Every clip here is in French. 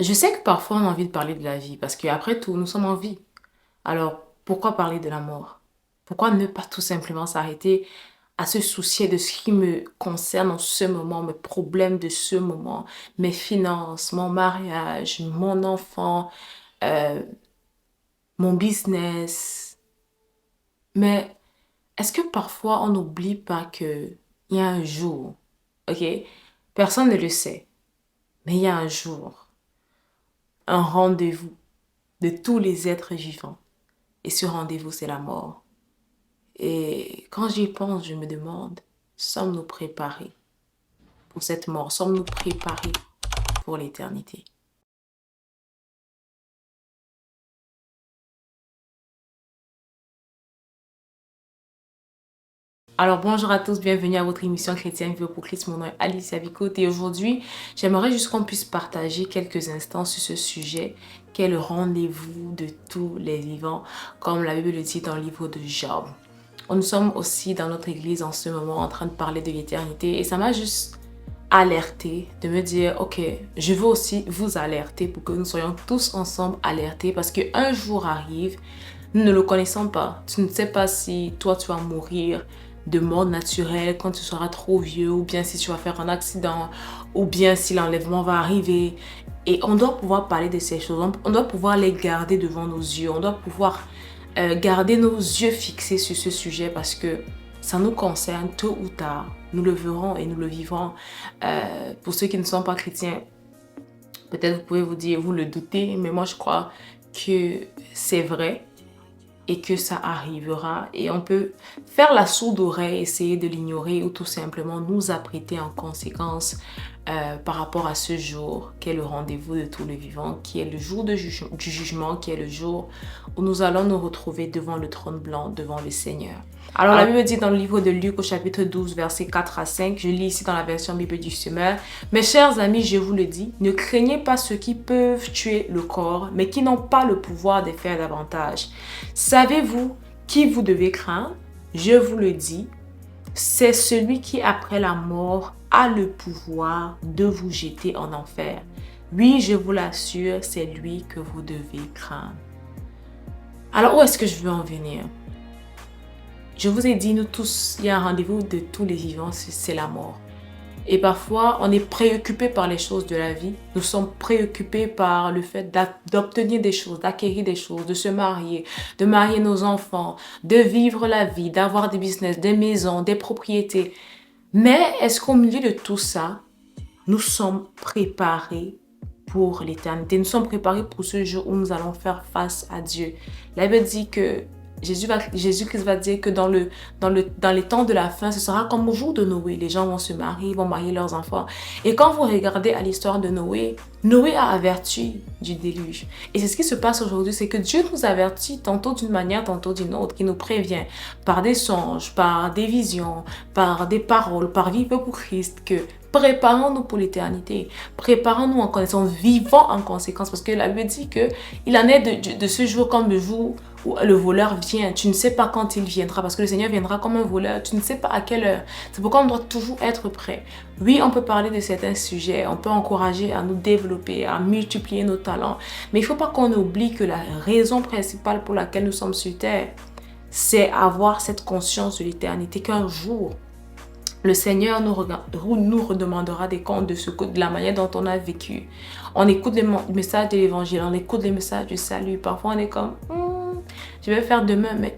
Je sais que parfois on a envie de parler de la vie parce qu'après tout, nous sommes en vie. Alors, pourquoi parler de la mort? Pourquoi ne pas tout simplement s'arrêter à se soucier de ce qui me concerne en ce moment, mes problèmes de ce moment, mes finances, mon mariage, mon enfant, euh, mon business. Mais est-ce que parfois on n'oublie pas que il y a un jour, ok? Personne ne le sait, mais il y a un jour, un rendez-vous de tous les êtres vivants. Et ce rendez-vous, c'est la mort. Et quand j'y pense, je me demande, sommes-nous préparés pour cette mort? Sommes-nous préparés pour l'éternité? Alors bonjour à tous, bienvenue à votre émission chrétienne Vie pour Christ. Mon nom est Alicia Vicote et aujourd'hui, j'aimerais juste qu'on puisse partager quelques instants sur ce sujet qui est le rendez-vous de tous les vivants, comme la Bible le dit dans le livre de Job. Nous sommes aussi dans notre église en ce moment en train de parler de l'éternité et ça m'a juste alerté de me dire, ok, je veux aussi vous alerter pour que nous soyons tous ensemble alertés parce qu'un jour arrive, nous ne le connaissons pas. Tu ne sais pas si toi tu vas mourir de mort naturelle quand tu seras trop vieux ou bien si tu vas faire un accident ou bien si l'enlèvement va arriver. Et on doit pouvoir parler de ces choses, on doit pouvoir les garder devant nos yeux, on doit pouvoir garder nos yeux fixés sur ce sujet parce que ça nous concerne tôt ou tard. Nous le verrons et nous le vivrons. Pour ceux qui ne sont pas chrétiens, peut-être vous pouvez vous dire, vous le doutez, mais moi je crois que c'est vrai et que ça arrivera. Et on peut faire la sourde oreille, essayer de l'ignorer ou tout simplement nous apprêter en conséquence par rapport à ce jour qui est le rendez-vous de tous les vivants, qui est le jour du jugement, qui est le jour où nous allons nous retrouver devant le trône blanc, devant le Seigneur. Alors la Bible dit dans le livre de Luc au chapitre 12, versets 4 à 5, je lis ici dans la version Bible du Semeur, mes chers amis, je vous le dis, ne craignez pas ceux qui peuvent tuer le corps, mais qui n'ont pas le pouvoir de faire davantage. Savez-vous qui vous devez craindre? Je vous le dis, c'est celui qui, après la mort, a le pouvoir de vous jeter en enfer. Oui, je vous l'assure, c'est lui que vous devez craindre. Alors, où est-ce que je veux en venir? Je vous ai dit, nous tous, il y a un rendez-vous de tous les vivants, c'est la mort. Et parfois, on est préoccupé par les choses de la vie. Nous sommes préoccupés par le fait d'obtenir des choses, d'acquérir des choses, de se marier, de marier nos enfants, de vivre la vie, d'avoir des business, des maisons, des propriétés. Mais est-ce qu'au milieu de tout ça, nous sommes préparés pour l'éternité? Nous sommes préparés pour ce jour où nous allons faire face à Dieu. La Bible dit que Jésus-Christ va dire que dans les temps de la fin, ce sera comme au jour de Noé. Les gens vont se marier, vont marier leurs enfants. Et quand vous regardez à l'histoire de Noé, Noé a averti du déluge. Et c'est ce qui se passe aujourd'hui, c'est que Dieu nous avertit tantôt d'une manière, tantôt d'une autre, qui nous prévient par des songes, par des visions, par des paroles, par vivre pour Christ, que préparons-nous pour l'éternité. Préparons-nous en connaissance, vivons en conséquence. Parce que la Bible dit qu'il en est de ce jour comme le jour où le voleur vient. Tu ne sais pas quand il viendra parce que le Seigneur viendra comme un voleur. Tu ne sais pas à quelle heure. C'est pourquoi on doit toujours être prêt. Oui, on peut parler de certains sujets. On peut encourager à nous développer, à multiplier nos talents. Mais il ne faut pas qu'on oublie que la raison principale pour laquelle nous sommes sur terre, c'est avoir cette conscience de l'éternité qu'un jour, le Seigneur nous redemandera des comptes de la manière dont on a vécu. On écoute les messages de l'évangile, on écoute les messages du salut. Parfois, on est comme, je vais faire demain, mais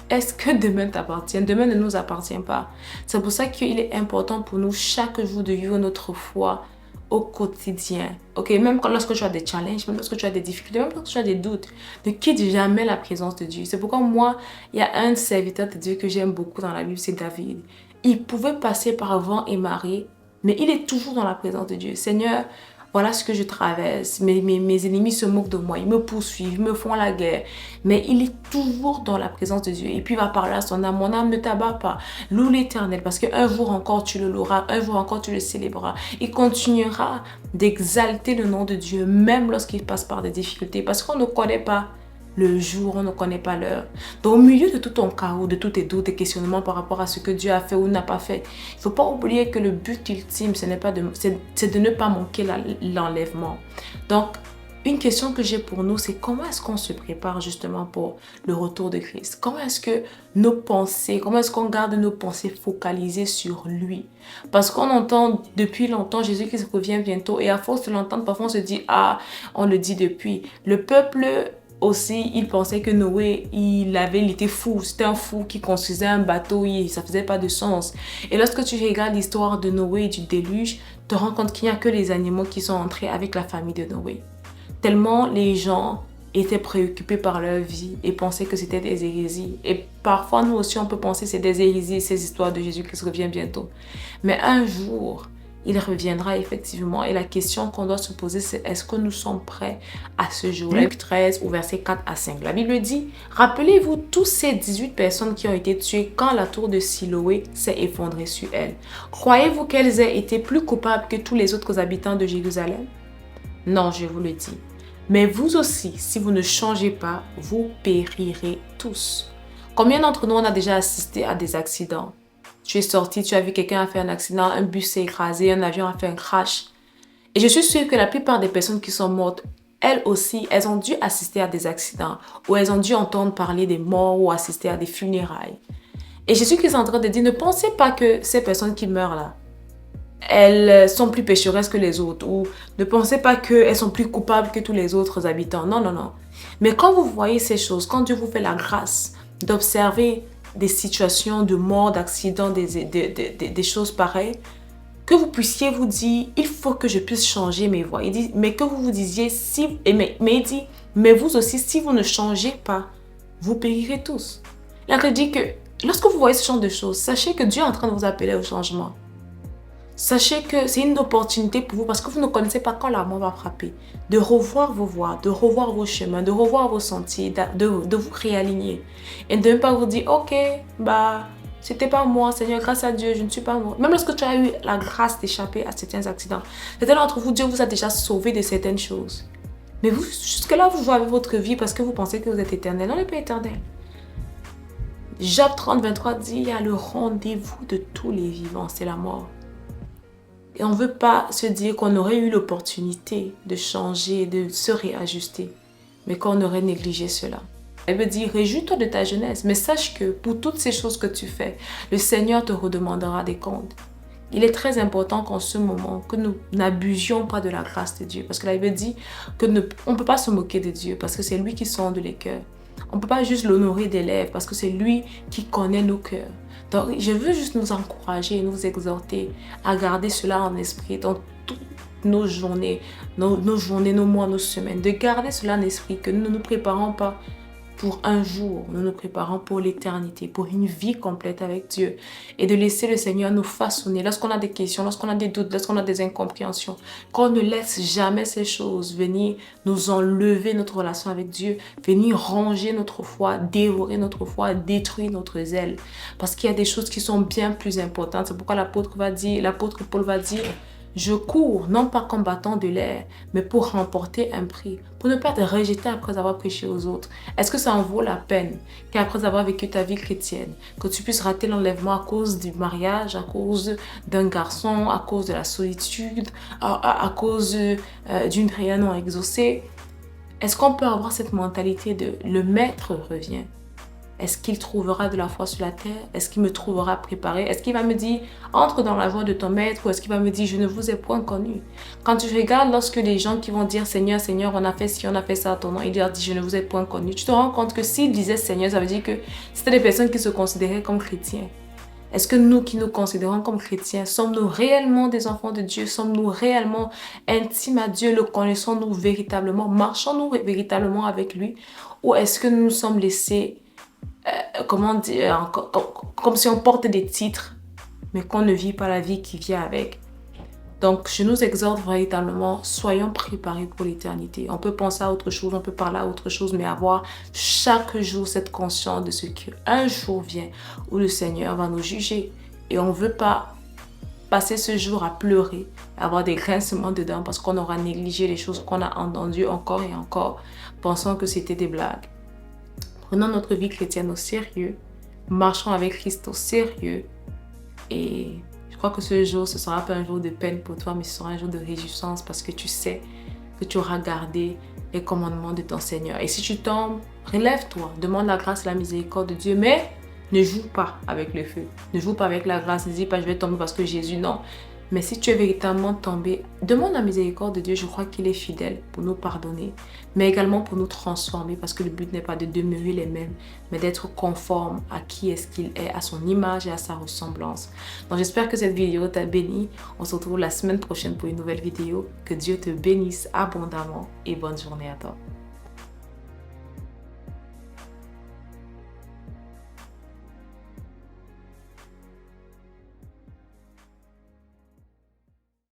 est-ce que demain t'appartient? Demain ne nous appartient pas. C'est pour ça qu'il est important pour nous chaque jour de vivre notre foi au quotidien. Ok, même lorsque tu as des challenges, même lorsque tu as des difficultés, même lorsque tu as des doutes, ne quitte jamais la présence de Dieu. C'est pourquoi moi, il y a un serviteur de Dieu que j'aime beaucoup dans la Bible, c'est David. Il pouvait passer par vent et marée, mais il est toujours dans la présence de Dieu. Seigneur, voilà ce que je traverse. Mes ennemis se moquent de moi. Ils me poursuivent, ils me font la guerre. Mais il est toujours dans la présence de Dieu. Et puis il va parler à son âme. Mon âme ne t'abat pas. Loue l'Éternel parce qu'un jour encore tu le loueras. Un jour encore tu le célébreras. Il continuera d'exalter le nom de Dieu même lorsqu'il passe par des difficultés. Parce qu'on ne connaît pas le jour, on ne connaît pas l'heure. Donc, au milieu de tout ton chaos, de tous tes doutes et questionnements par rapport à ce que Dieu a fait ou n'a pas fait, il ne faut pas oublier que le but ultime, c'est de ne pas manquer l'enlèvement. Donc, une question que j'ai pour nous, c'est comment est-ce qu'on se prépare justement pour le retour de Christ? Comment est-ce que comment est-ce qu'on garde nos pensées focalisées sur lui? Parce qu'on entend depuis longtemps Jésus-Christ revient bientôt et à force de l'entendre, parfois on se dit, ah, on le dit depuis. Le peuple aussi, il pensait que Noé, il était fou. C'était un fou qui construisait un bateau, ça faisait pas de sens. Et lorsque tu regardes l'histoire de Noé et du déluge, tu te rends compte qu'il n'y a que les animaux qui sont entrés avec la famille de Noé. Tellement les gens étaient préoccupés par leur vie et pensaient que c'était des hérésies. Et parfois, nous aussi, on peut penser que c'est des hérésies, ces histoires de Jésus qui revient bientôt. Mais un jour, il reviendra effectivement. Et la question qu'on doit se poser, c'est est-ce que nous sommes prêts à ce jour? Luc 13, au verset 4 à 5. La Bible dit, « Rappelez-vous tous ces 18 personnes qui ont été tuées quand la tour de Siloé s'est effondrée sur elles. Croyez-vous qu'elles aient été plus coupables que tous les autres habitants de Jérusalem? Non, je vous le dis. Mais vous aussi, si vous ne changez pas, vous périrez tous. » Combien d'entre nous on a déjà assisté à des accidents? Tu es sorti, tu as vu quelqu'un a fait un accident, un bus s'est écrasé, un avion a fait un crash. Et je suis sûre que la plupart des personnes qui sont mortes, elles aussi, elles ont dû assister à des accidents ou elles ont dû entendre parler des morts ou assister à des funérailles. Et Jésus-Christ est en train de dire, ne pensez pas que ces personnes qui meurent là, elles sont plus pécheresses que les autres ou ne pensez pas qu'elles sont plus coupables que tous les autres habitants. Non, non, non. Mais quand vous voyez ces choses, quand Dieu vous fait la grâce d'observer des situations de mort, d'accidents, des choses pareilles, que vous puissiez vous dire, il faut que je puisse changer mes voies. Il dit, mais que vous vous disiez, mais il dit, mais vous aussi, si vous ne changez pas, vous périrez tous. Là, il dit que lorsque vous voyez ce genre de choses, sachez que Dieu est en train de vous appeler au changement. Sachez que c'est une opportunité pour vous parce que vous ne connaissez pas quand la mort va frapper. De revoir vos voies, de revoir vos chemins, de revoir vos sentiers, de vous réaligner. Et de ne pas vous dire, ok, c'était pas moi, Seigneur, grâce à Dieu, je ne suis pas mort. Même lorsque tu as eu la grâce d'échapper à certains accidents, certains d'entre vous, Dieu vous a déjà sauvé de certaines choses. Mais vous, jusque-là, vous jouez avec votre vie parce que vous pensez que vous êtes éternel. Non, on n'est pas éternel. Job 30, 23 dit, il y a le rendez-vous de tous les vivants, c'est la mort. Et on ne veut pas se dire qu'on aurait eu l'opportunité de changer, de se réajuster, mais qu'on aurait négligé cela. Elle veut dire, réjouis-toi de ta jeunesse, mais sache que pour toutes ces choses que tu fais, le Seigneur te redemandera des comptes. Il est très important qu'en ce moment, que nous n'abusions pas de la grâce de Dieu. Parce que la Bible dit qu'on ne peut pas se moquer de Dieu, parce que c'est lui qui sonde les cœurs. On ne peut pas juste l'honorer des lèvres, parce que c'est lui qui connaît nos cœurs. Donc, je veux juste nous encourager et nous exhorter à garder cela en esprit dans toutes nos journées, nos journées, nos mois, nos semaines. De garder cela en esprit, que nous ne nous préparons pas pour un jour, nous nous préparons pour l'éternité, pour une vie complète avec Dieu. Et de laisser le Seigneur nous façonner. Lorsqu'on a des questions, lorsqu'on a des doutes, lorsqu'on a des incompréhensions, qu'on ne laisse jamais ces choses venir nous enlever notre relation avec Dieu, venir ranger notre foi, dévorer notre foi, détruire notre zèle. Parce qu'il y a des choses qui sont bien plus importantes. C'est pourquoi l'apôtre Paul va dire, je cours, non pas combattant de l'air, mais pour remporter un prix, pour ne pas te rejeter après avoir prêché aux autres. Est-ce que ça en vaut la peine qu'après avoir vécu ta vie chrétienne, que tu puisses rater l'enlèvement à cause du mariage, à cause d'un garçon, à cause de la solitude, à cause d'une prière non exaucée? Est-ce qu'on peut avoir cette mentalité de le maître revient? Est-ce qu'il trouvera de la foi sur la terre? Est-ce qu'il me trouvera préparé? Est-ce qu'il va me dire, entre dans la voie de ton maître? Ou est-ce qu'il va me dire, je ne vous ai point connu? Quand tu regardes, lorsque les gens qui vont dire, Seigneur, Seigneur, on a fait ci, on a fait ça à ton nom, il leur dit, je ne vous ai point connu. Tu te rends compte que s'ils disaient Seigneur, ça veut dire que c'était des personnes qui se considéraient comme chrétiens. Est-ce que nous qui nous considérons comme chrétiens, sommes-nous réellement des enfants de Dieu? Sommes-nous réellement intimes à Dieu? Le connaissons-nous véritablement? Marchons-nous véritablement avec lui? Ou est-ce que nous nous sommes laissés comment dire, comme si on porte des titres, mais qu'on ne vit pas la vie qui vient avec. Donc, je nous exhorte véritablement, soyons préparés pour l'éternité. On peut penser à autre chose, on peut parler à autre chose, mais avoir chaque jour cette conscience de ce qu'un jour vient où le Seigneur va nous juger. Et on ne veut pas passer ce jour à pleurer, avoir des grincements dedans parce qu'on aura négligé les choses qu'on a entendues encore et encore, pensant que c'était des blagues. prenons notre vie chrétienne au sérieux, marchons avec Christ au sérieux. Et je crois que ce jour, ce sera pas un jour de peine pour toi, mais ce sera un jour de réjouissance parce que tu sais que tu auras gardé les commandements de ton Seigneur. Et si tu tombes, relève-toi, demande la grâce et la miséricorde de Dieu, mais ne joue pas avec le feu. Ne joue pas avec la grâce, ne dis pas je vais tomber parce que Jésus, non. Mais si tu es véritablement tombé, demande la miséricorde de Dieu. Je crois qu'il est fidèle pour nous pardonner, mais également pour nous transformer parce que le but n'est pas de demeurer les mêmes, mais d'être conforme à qui est-ce qu'il est, à son image et à sa ressemblance. Donc j'espère que cette vidéo t'a béni. On se retrouve la semaine prochaine pour une nouvelle vidéo. Que Dieu te bénisse abondamment et bonne journée à toi.